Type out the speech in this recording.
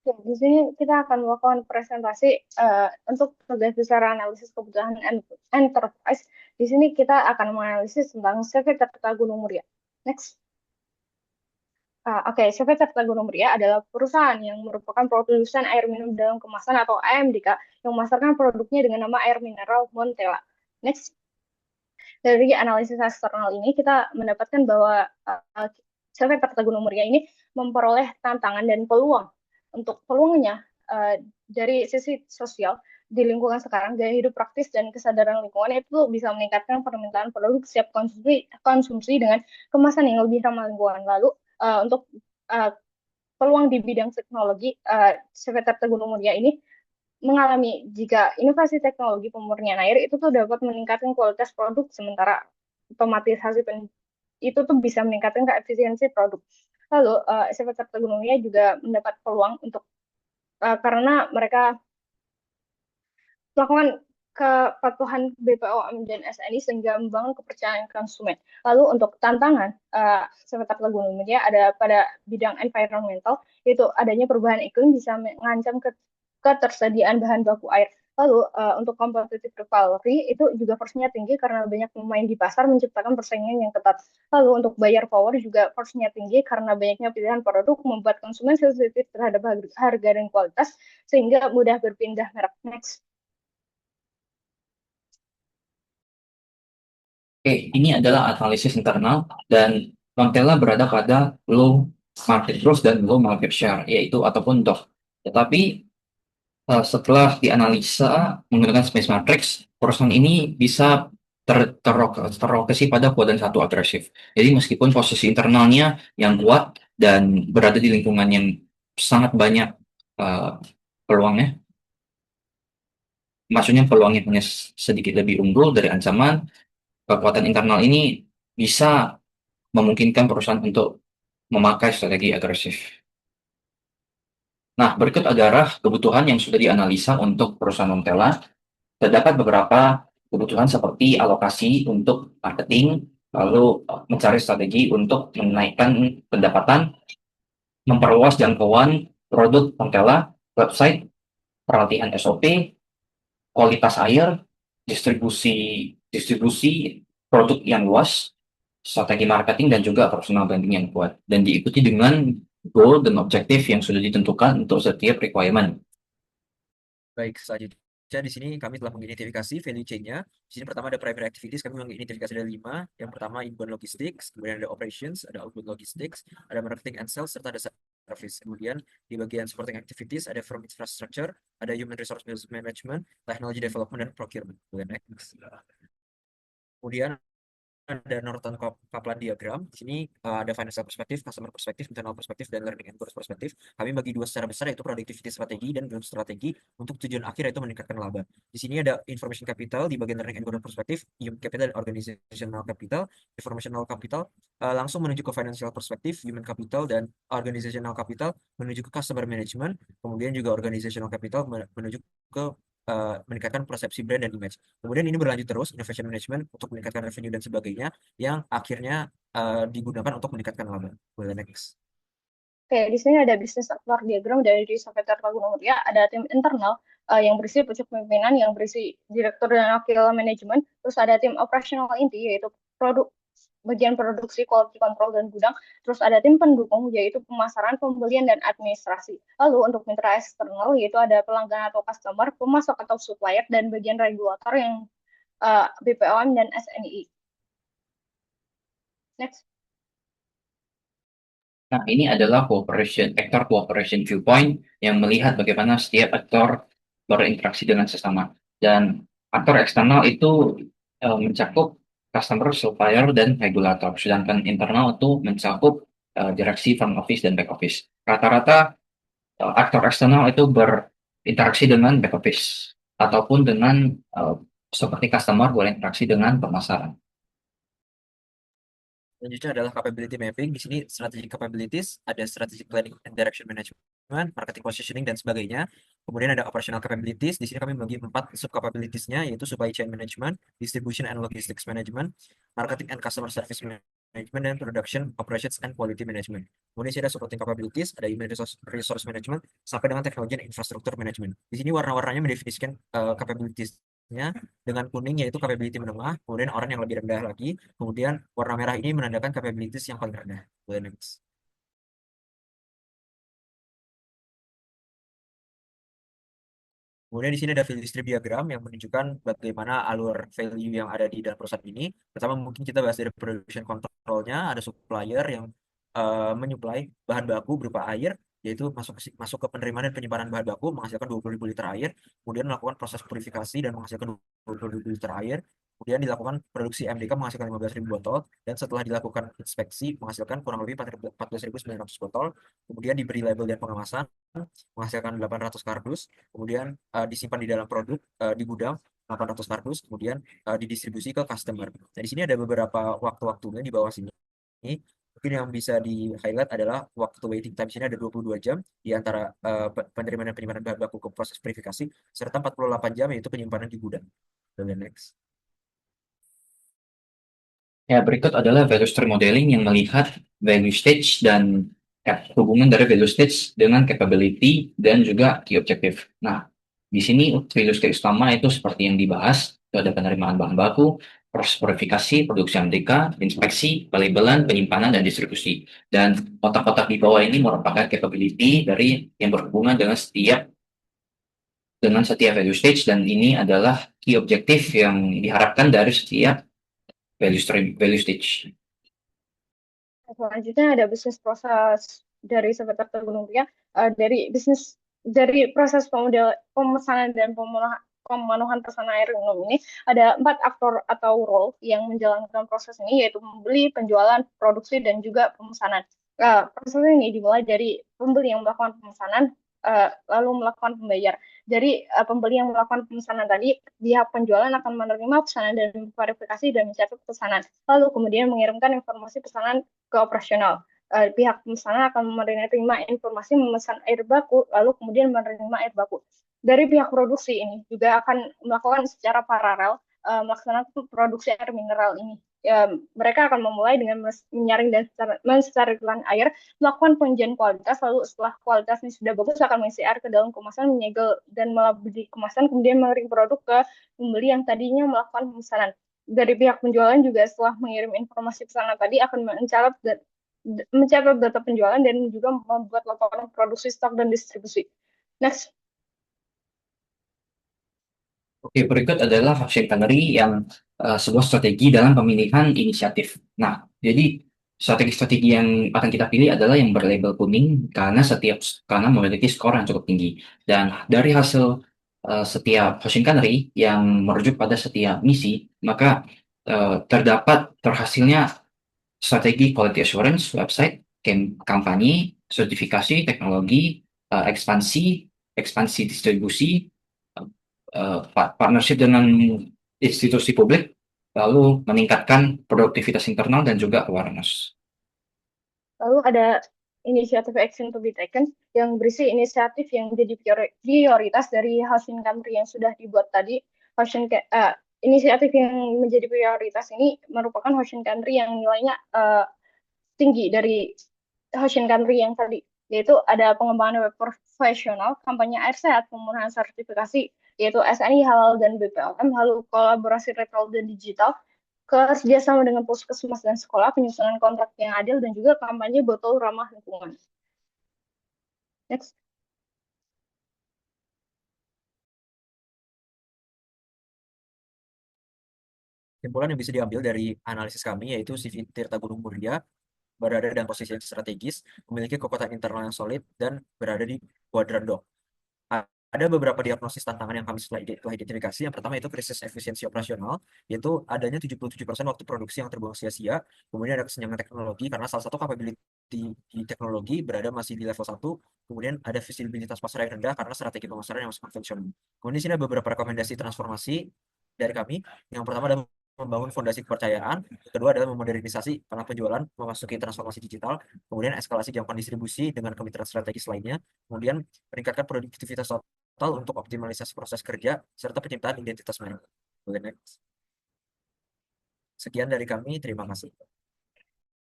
Oke, di sini kita akan melakukan presentasi untuk tugas besar analisis kebutuhan enterprise. Di sini kita akan menganalisis tentang CV Tirta Gunung Muria. Next. Oke, CV Tirta Gunung Muria adalah perusahaan yang merupakan produsen air minum dalam kemasan atau AMDK yang memasarkan produknya dengan nama air mineral Montella. Next. Dari analisis eksternal ini kita mendapatkan bahwa CV Tirta Gunung Muria ini memperoleh tantangan dan peluang. Untuk peluangnya dari sisi sosial di lingkungan sekarang, gaya hidup praktis dan kesadaran lingkungan itu bisa meningkatkan permintaan produk siap konsumsi dengan kemasan yang lebih ramah lingkungan. Lalu untuk uh, peluang di bidang teknologi, CV Tirta Gunung Muria ini mengalami jika inovasi teknologi pemurnian air itu tuh dapat meningkatkan kualitas produk, sementara otomatisasi itu tuh bisa meningkatkan keefisiensi produk. Lalu Sekretariat Gunungnya juga mendapat peluang untuk karena mereka melakukan kepatuhan BPOM dan SNI sehingga membangun kepercayaan konsumen. Lalu untuk tantangan Sekretariat Gunungnya ada pada bidang environmental, yaitu adanya perubahan iklim bisa mengancam ketersediaan bahan baku air. Lalu untuk competitive rivalry itu juga force-nya tinggi karena banyak pemain di pasar menciptakan persaingan yang ketat. Lalu untuk buyer power juga force-nya tinggi karena banyaknya pilihan produk membuat konsumen sensitif terhadap harga dan kualitas sehingga mudah berpindah merek. Next. Oke, ini adalah analisis internal dan Montella berada pada low market growth dan low market share, yaitu ataupun DOF. Tetapi setelah dianalisa menggunakan space matrix, perusahaan ini bisa terlokasi pada kuadran satu agresif. Jadi meskipun posisi internalnya yang kuat dan berada di lingkungan yang sangat banyak eh, peluangnya, maksudnya peluangnya punya sedikit lebih unggul dari ancaman, kekuatan internal ini bisa memungkinkan perusahaan untuk memakai strategi agresif. Nah, berikut adalah kebutuhan yang sudah dianalisa untuk perusahaan Montella. Terdapat beberapa kebutuhan seperti alokasi untuk marketing, lalu mencari strategi untuk menaikkan pendapatan, memperluas jangkauan produk Montella, website, perlatihan SOP, kualitas air, distribusi distribusi produk yang luas, strategi marketing dan juga personal branding yang kuat dan diikuti dengan goal dan objektif yang sudah ditentukan untuk setiap requirement. Baik, selanjutnya di sini kami telah mengidentifikasi value chain-nya. Di sini pertama ada primary activities, kami mengidentifikasi ada 5. Yang pertama inbound logistics, kemudian ada operations, ada outbound logistics, ada marketing and sales, serta ada service. Kemudian di bagian supporting activities ada from infrastructure, ada human resource management, technology development, dan procurement. Kemudian ada Norton Kaplan diagram. Di sini ada financial perspektif, customer perspektif, internal perspektif, dan learning and growth perspektif. Kami bagi dua secara besar yaitu productivity strategi dan growth strategi untuk tujuan akhir yaitu meningkatkan laba. Di sini ada information capital di bagian learning and growth perspektif, human capital dan organizational capital. Informational capital langsung menuju ke financial perspektif, human capital dan organizational capital menuju ke customer management, kemudian juga organizational capital menuju ke meningkatkan persepsi brand dan image. Kemudian ini berlanjut terus, innovation management untuk meningkatkan revenue dan sebagainya, yang akhirnya digunakan untuk meningkatkan laba. Boleh next. Oke, di sini ada business sector diagram dari Sekretariat Gunung Muria. Ada tim internal yang berisi pucuk pimpinan, yang berisi direktur dan wakil manajemen. Terus ada tim operasional inti, yaitu produk bagian produksi, quality control, dan gudang. Terus ada tim pendukung, yaitu pemasaran, pembelian, dan administrasi. Lalu untuk mitra eksternal, yaitu ada pelanggan atau customer, pemasok atau supplier, dan bagian regulator yang BPOM dan SNI. Next. Nah, ini adalah aktor cooperation viewpoint yang melihat bagaimana setiap aktor berinteraksi dengan sesama. Dan aktor eksternal itu mencakup customer, supplier, dan regulator. Sedangkan internal itu mencakup direksi front office dan back office. Rata-rata aktor eksternal itu berinteraksi dengan back office ataupun dengan seperti customer berinteraksi dengan pemasaran. Selanjutnya adalah capability mapping. Di sini strategi capabilities, ada strategic planning and direction management, marketing positioning, dan sebagainya. Kemudian ada operational capabilities. Di sini kami bagi 4 sub capabilities-nya, yaitu supply chain management, distribution and logistics management, marketing and customer service management dan production operations and quality management. Kemudian sini ada supporting capabilities, ada human resource management, sampai dengan teknologi dan infrastruktur management. Di sini warna-warnanya mendefinisikan capabilities-nya. Dengan kuning yaitu capability menengah, kemudian orange yang lebih rendah lagi, kemudian warna merah ini menandakan capabilities yang paling rendah. Next. Kemudian di sini ada value stream diagram yang menunjukkan bagaimana alur value yang ada di dalam perusahaan ini. Pertama mungkin kita bahas dari production control-nya, ada supplier yang menyuplai bahan baku berupa air, yaitu masuk ke penerimaan dan penyimpanan bahan baku menghasilkan 20.000 liter air, kemudian melakukan proses purifikasi dan menghasilkan 20.000 liter air, kemudian dilakukan produksi MDK menghasilkan 15.000 botol, dan setelah dilakukan inspeksi menghasilkan kurang lebih 14.900 botol, kemudian diberi label dan pengemasan, menghasilkan 800 kardus, kemudian disimpan di dalam produk di gudang 800 kardus, kemudian didistribusi ke customer. Nah, di sini ada beberapa waktu-waktunya di bawah sini. Mungkin yang bisa di-highlight adalah waktu waiting time sini ada 22 jam di antara penerimaan dan penyimpanan bahan baku ke proses verifikasi, serta 48 jam yaitu penyimpanan di gudang. Dan next. Ya, berikut adalah value stream modeling yang melihat value stage dan hubungan dari value stage dengan capability dan juga key objective. Nah, di sini value stage utama itu seperti yang dibahas, itu ada penerimaan bahan baku, proses purifikasi, produksi MDK, inspeksi, pelabelan, penyimpanan, dan distribusi. Dan kotak-kotak di bawah ini merupakan capability dari yang berhubungan dengan setiap value stage, dan ini adalah key objective yang diharapkan dari setiap value stage. Selanjutnya ada bisnis proses dari Seputar Gunung Pia. Dari proses pemesanan dan pemenuhan pesanan air minum ini ada 4 aktor atau role yang menjalankan proses ini, yaitu pembeli, penjualan, produksi, dan juga pemesanan. Proses ini dimulai dari pembeli yang melakukan pemesanan, lalu melakukan pembayar. Jadi pembeli yang melakukan pemesanan tadi, pihak penjualan akan menerima pesanan dan verifikasi dan mencatat pesanan. Lalu kemudian mengirimkan informasi pesanan ke operasional. Pihak pemesanan akan menerima informasi memesan air baku, lalu kemudian menerima air baku. Dari pihak produksi ini juga akan melakukan secara paralel melaksanakan produksi air mineral ini. Mereka akan memulai dengan menyaring dan mensterilkan air, melakukan pengujian kualitas, lalu setelah kualitasnya sudah bagus akan mengisi air ke dalam kemasan, menyegel dan melabeli kemasan, kemudian mengirim produk ke pembeli yang tadinya melakukan pemesanan. Dari pihak penjualan juga setelah mengirim informasi pesanan tadi akan mencatat data penjualan dan juga membuat laporan produksi, stok, dan distribusi. Next. Oke, berikut adalah function canary yang sebuah strategi dalam pemilihan inisiatif. Nah, jadi strategi-strategi yang akan kita pilih adalah yang berlabel kuning karena memiliki skor yang cukup tinggi. Dan dari hasil setiap function canary yang merujuk pada setiap misi, maka terhasilnya strategi quality assurance, website, kampanye, sertifikasi, teknologi, ekspansi distribusi, partnership dengan institusi publik, lalu meningkatkan produktivitas internal dan juga awareness. Lalu ada initiative action to be taken yang berisi inisiatif yang menjadi prioritas dari housing country yang sudah dibuat tadi. Inisiatif yang menjadi prioritas ini merupakan housing country yang nilainya tinggi dari housing country yang tadi, yaitu ada pengembangan web profesional, kampanye air sehat, pemenuhan sertifikasi, yaitu SNI, Halal, dan BPOM, lalu kolaborasi retail dan digital, kerjasama dengan puskesmas dan sekolah, penyusunan kontrak yang adil, dan juga kampanye botol ramah lingkungan. Next. Kesimpulan yang bisa diambil dari analisis kami yaitu CV Tirta Gunung Muria berada dalam posisi yang strategis, memiliki kekuatan internal yang solid, dan berada di kuadran DOC. Ada beberapa diagnosis tantangan yang kami telah identifikasi. Yang pertama itu krisis efisiensi operasional, yaitu adanya 77% waktu produksi yang terbuang sia-sia. Kemudian ada kesenjangan teknologi, karena salah satu capability di teknologi berada masih di level 1. Kemudian ada visibilitas pasar yang rendah karena strategi pemasaran yang masih konvensional. Kemudian di sini ada beberapa rekomendasi transformasi dari kami. Yang pertama adalah membangun fondasi kepercayaan, kedua adalah memodernisasi kanal penjualan, memasuki transformasi digital, kemudian eskalasi jangkauan distribusi dengan kemitraan strategis lainnya, kemudian meningkatkan produktivitas total untuk optimalisasi proses kerja, serta penciptaan identitas merek. Sekian dari kami, terima kasih.